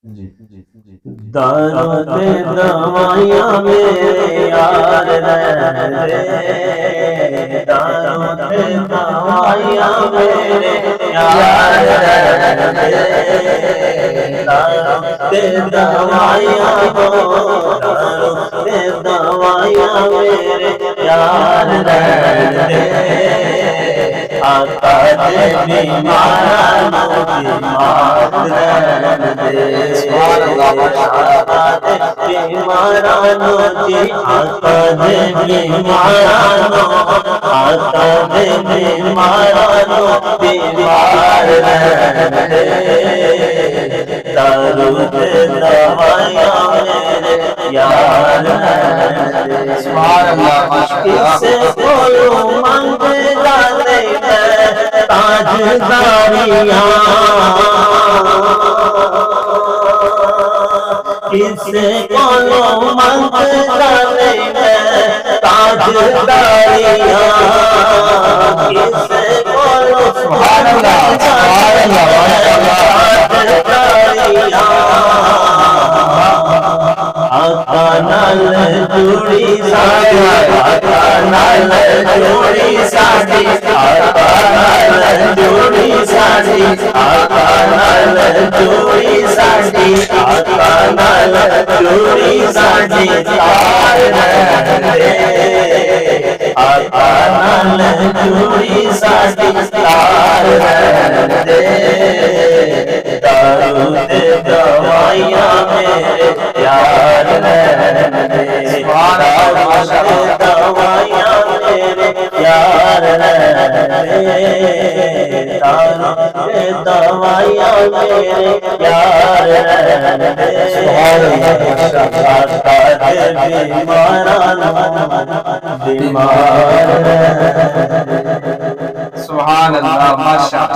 داروں پہ دوائیاں میرے یار رہتے، داروں پہ دوائیاں میرے یار رہتے، داروں پہ دوائیاں داروں پہ دوائیاں میرے یار رہتے، آقا دے بیماران بیمار رہتے، آقا دے بیماران آقا دے بیماران آقا دے بیماران بیمار رہتے، درود دوائیاں میرے یار رہتے، کسے بولوں منگ جاتے ہیں تاجداریاں، کسے بولوں منگ جاتے ہیں تاجداریاں، کسے بولوں منگ جاتے ہیں تاجداریاں، آقا نال جوڑی ساڈی، آقا نال جوڑی ساڈی، آقا نال جوڑی ساڈی، آقا نال جوڑی ساڈی، آقا نال جوڑی ساڈی تار رہتے، آقا نال جوڑی ساڈی تار رہتے، درود دوائیاں میرے یار رہتے، درود دوائیاں میرے یار رہتے، درود دوائیاں میرے یار رہتے، آقا دے بیماران بیمار رہتے۔ سبحان اللہ، ماشاءاللہ۔